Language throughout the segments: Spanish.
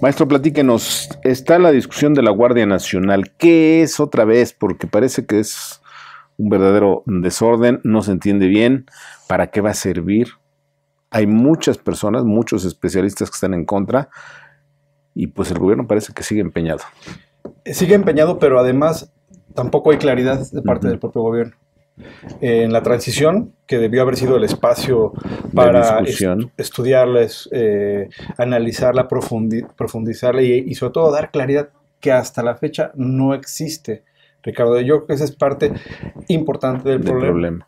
Maestro, platíquenos, está la discusión de la Guardia Nacional. ¿Qué es otra vez? Porque parece que es un verdadero desorden, no se entiende bien para qué va a servir. Hay muchas personas, muchos especialistas que están en contra y pues el gobierno parece que sigue empeñado. Sigue empeñado, pero además tampoco hay claridad de parte del propio gobierno. En la transición, que debió haber sido el espacio para estudiarles, analizarla, profundizarla y sobre todo dar claridad que hasta la fecha no existe, Ricardo. Yo creo que esa es parte importante del problema.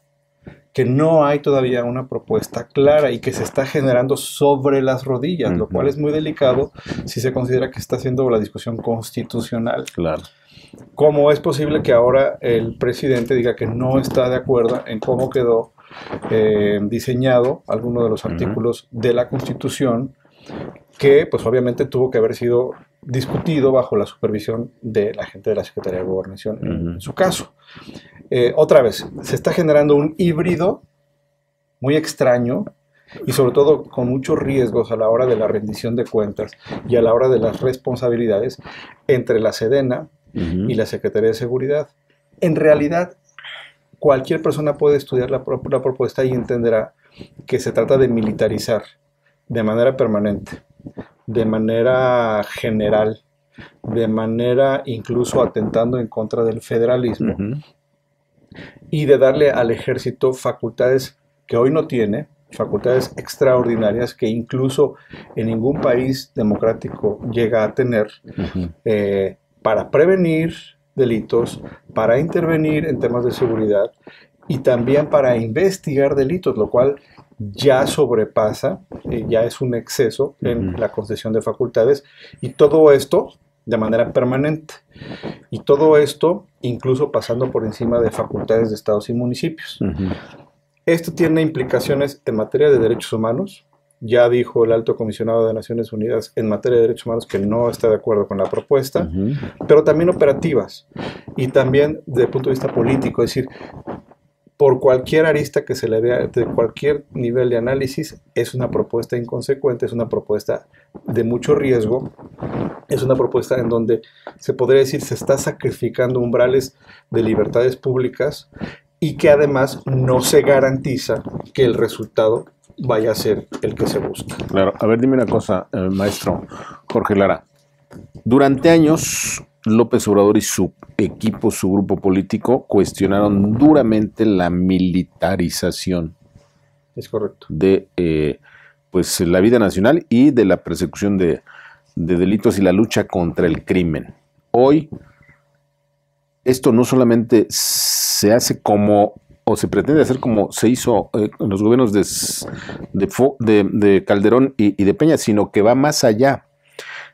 Que no hay todavía una propuesta clara y que se está generando sobre las rodillas, lo cual es muy delicado si se considera que está haciendo la discusión constitucional. Claro. ¿Cómo es posible que ahora el presidente diga que no está de acuerdo en cómo quedó diseñado alguno de los artículos de la Constitución, que pues obviamente tuvo que haber sido discutido bajo la supervisión de la gente de la Secretaría de Gobernación en su caso? Otra vez, se está generando un híbrido muy extraño y sobre todo con muchos riesgos a la hora de la rendición de cuentas y a la hora de las responsabilidades entre la Sedena y la Secretaría de Seguridad. En realidad, cualquier persona puede estudiar la propuesta y entenderá que se trata de militarizar de manera permanente, de manera general, de manera incluso atentando en contra del federalismo y de darle al ejército facultades que hoy no tiene, facultades extraordinarias que incluso en ningún país democrático llega a tener, para prevenir delitos, para intervenir en temas de seguridad y también para investigar delitos, lo cual ya sobrepasa, ya es un exceso en la concesión de facultades, y todo esto de manera permanente. Y todo esto incluso pasando por encima de facultades de estados y municipios. Esto tiene implicaciones en materia de derechos humanos. Ya dijo el Alto Comisionado de Naciones Unidas en materia de derechos humanos que no está de acuerdo con la propuesta, pero también operativas y también desde el punto de vista político, es decir, por cualquier arista que se le vea, de cualquier nivel de análisis, es una propuesta inconsecuente, es una propuesta de mucho riesgo, es una propuesta en donde se podría decir se está sacrificando umbrales de libertades públicas y que además no se garantiza que el resultado vaya a ser el que se busca. Claro. A ver, dime una cosa, maestro Jorge Lara. Durante años, López Obrador y su equipo, su grupo político, cuestionaron duramente la militarización. Es correcto. De pues, la vida nacional y de la persecución de delitos y la lucha contra el crimen. Hoy, esto no solamente se hace como, o se pretende hacer como se hizo en los gobiernos de Calderón y de Peña, sino que va más allá.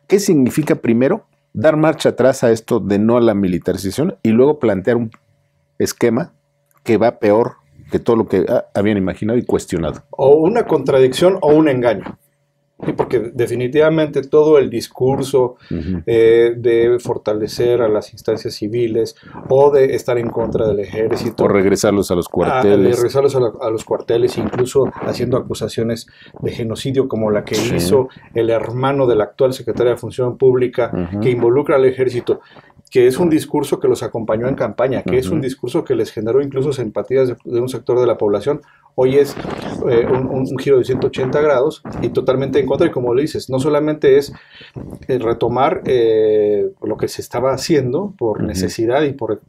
¿Qué significa primero dar marcha atrás a esto de no a la militarización y luego plantear un esquema que va peor que todo lo que habían imaginado y cuestionado? O una contradicción o un engaño. Porque definitivamente todo el discurso de fortalecer a las instancias civiles o de estar en contra del ejército. O regresarlos a los cuarteles. Regresarlos a los cuarteles, incluso haciendo acusaciones de genocidio como la que hizo el hermano del actual secretario de Función Pública, que involucra al ejército, que es un discurso que los acompañó en campaña, que es un discurso que les generó incluso simpatías de un sector de la población. Hoy es un giro de 180 grados y totalmente en contra, y como le dices, no solamente es retomar lo que se estaba haciendo por necesidad y por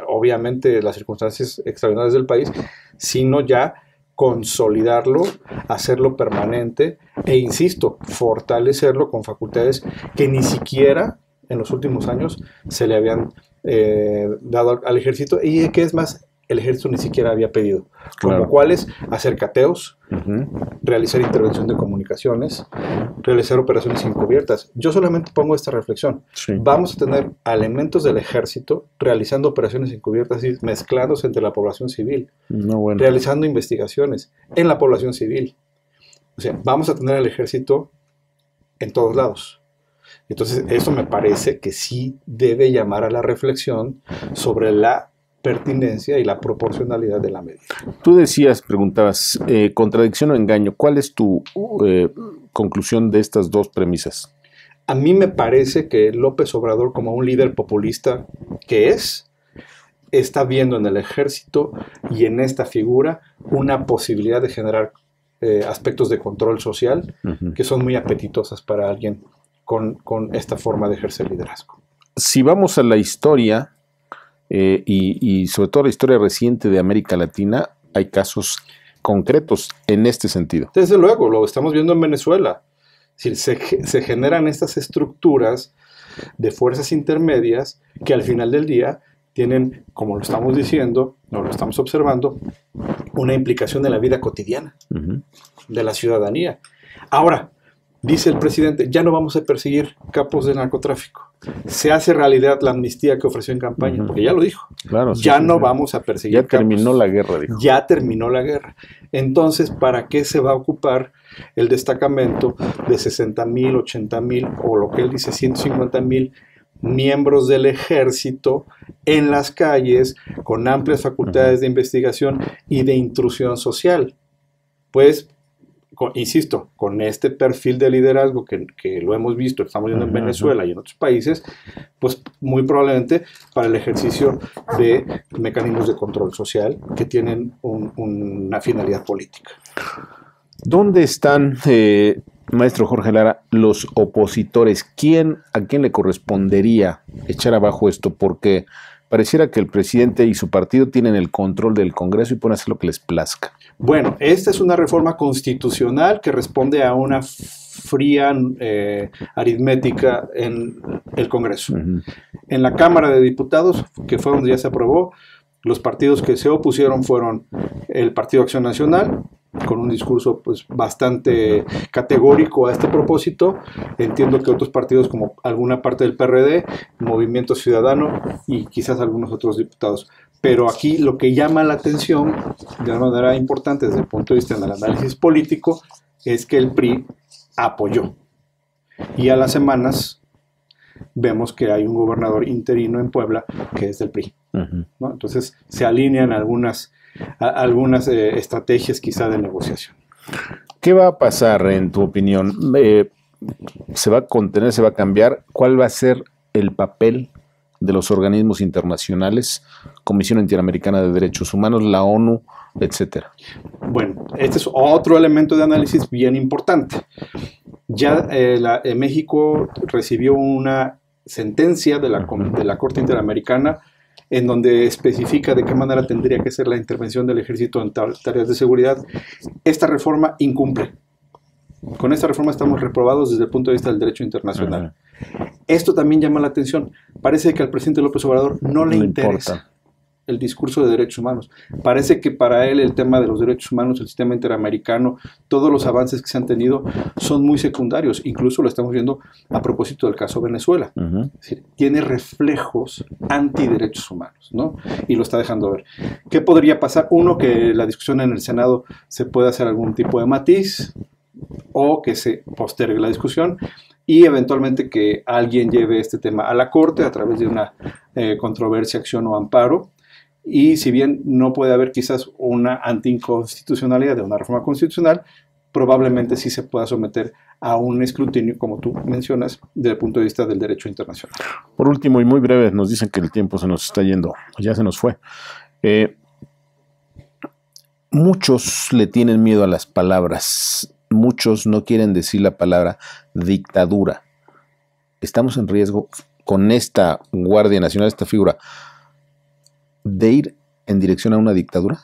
obviamente las circunstancias extraordinarias del país, sino ya consolidarlo, hacerlo permanente e, insisto, fortalecerlo con facultades que ni siquiera en los últimos años se le habían dado al ejército, y que es más, el ejército ni siquiera había pedido, como cuáles: hacer cateos, realizar intervención de comunicaciones, realizar operaciones encubiertas. Yo solamente pongo esta reflexión. Vamos a tener elementos del ejército realizando operaciones encubiertas y mezclándose entre la población civil, realizando investigaciones en la población civil. O sea, vamos a tener al ejército en todos lados. Entonces, eso me parece que sí debe llamar a la reflexión sobre la pertinencia y la proporcionalidad de la medida. Tú decías, preguntabas, contradicción o engaño. ¿Cuál es tu conclusión de estas dos premisas? A mí me parece que López Obrador, como un líder populista que está viendo en el ejército y en esta figura una posibilidad de generar aspectos de control social que son muy apetitosas para alguien con esta forma de ejercer liderazgo. Si vamos a la historia, y sobre todo la historia reciente de América Latina, hay casos concretos en este sentido. Desde luego, lo estamos viendo en Venezuela. Es decir, se generan estas estructuras de fuerzas intermedias que al final del día tienen, como lo estamos diciendo, o lo estamos observando, una implicación en la vida cotidiana de la ciudadanía. Ahora, dice el presidente, ya no vamos a perseguir capos de narcotráfico. Se hace realidad la amnistía que ofreció en campaña, porque ya lo dijo. Claro, ya no vamos a perseguir capos. Ya terminó la guerra, dijo. Ya terminó la guerra. Entonces, ¿para qué se va a ocupar el destacamento de 60,000, 80,000 o lo que él dice 150,000 miembros del ejército en las calles con amplias facultades de investigación y de intrusión social? Pues, insisto, con este perfil de liderazgo que lo hemos visto, estamos viendo en Venezuela y en otros países, pues muy probablemente para el ejercicio de mecanismos de control social que tienen una finalidad política. ¿Dónde están, maestro Jorge Lara, los opositores? ¿A quién le correspondería echar abajo esto? Porque pareciera que el presidente y su partido tienen el control del Congreso y pueden hacer lo que les plazca. Bueno, esta es una reforma constitucional que responde a una fría aritmética en el Congreso. En la Cámara de Diputados, que fue donde ya se aprobó, los partidos que se opusieron fueron el Partido Acción Nacional, con un discurso pues bastante categórico a este propósito. Entiendo que otros partidos como alguna parte del PRD, Movimiento Ciudadano y quizás algunos otros diputados. Pero aquí lo que llama la atención de una manera importante desde el punto de vista del análisis político es que el PRI apoyó. Y a las semanas vemos que hay un gobernador interino en Puebla que es del PRI. ¿No? Entonces se alinean algunas estrategias quizá de negociación. ¿Qué va a pasar en tu opinión? ¿Se va a contener, se va a cambiar? ¿Cuál va a ser el papel de los organismos internacionales, Comisión Interamericana de Derechos Humanos, la ONU, etcétera? Bueno, este es otro elemento de análisis bien importante. Ya México recibió una sentencia de la Corte Interamericana en donde especifica de qué manera tendría que ser la intervención del ejército en tareas de seguridad. Esta reforma incumple. Con esta reforma estamos reprobados desde el punto de vista del derecho internacional. Esto también llama la atención. Parece que al presidente López Obrador no le interesa el discurso de derechos humanos. Parece que para él el tema de los derechos humanos, el sistema interamericano, todos los avances que se han tenido son muy secundarios. Incluso lo estamos viendo a propósito del caso Venezuela. Es decir, tiene reflejos antiderechos humanos, ¿no? Y lo está dejando ver. ¿Qué podría pasar? Uno, que la discusión en el Senado se pueda hacer algún tipo de matiz o que se postergue la discusión y eventualmente que alguien lleve este tema a la Corte a través de una controversia, acción o amparo. Y si bien no puede haber quizás una anticonstitucionalidad de una reforma constitucional, probablemente sí se pueda someter a un escrutinio, como tú mencionas, desde el punto de vista del derecho internacional. Por último, y muy breve, nos dicen que el tiempo se nos está yendo, ya se nos fue. Muchos le tienen miedo a las palabras, muchos no quieren decir la palabra dictadura. Estamos en riesgo con esta Guardia Nacional, esta figura, de ir en dirección a una dictadura.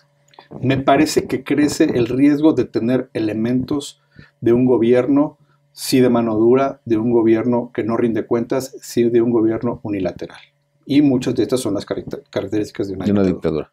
Me parece que crece el riesgo de tener elementos de un gobierno, sí de mano dura, de un gobierno que no rinde cuentas, sí de un gobierno unilateral. Y muchas de estas son las características de una dictadura.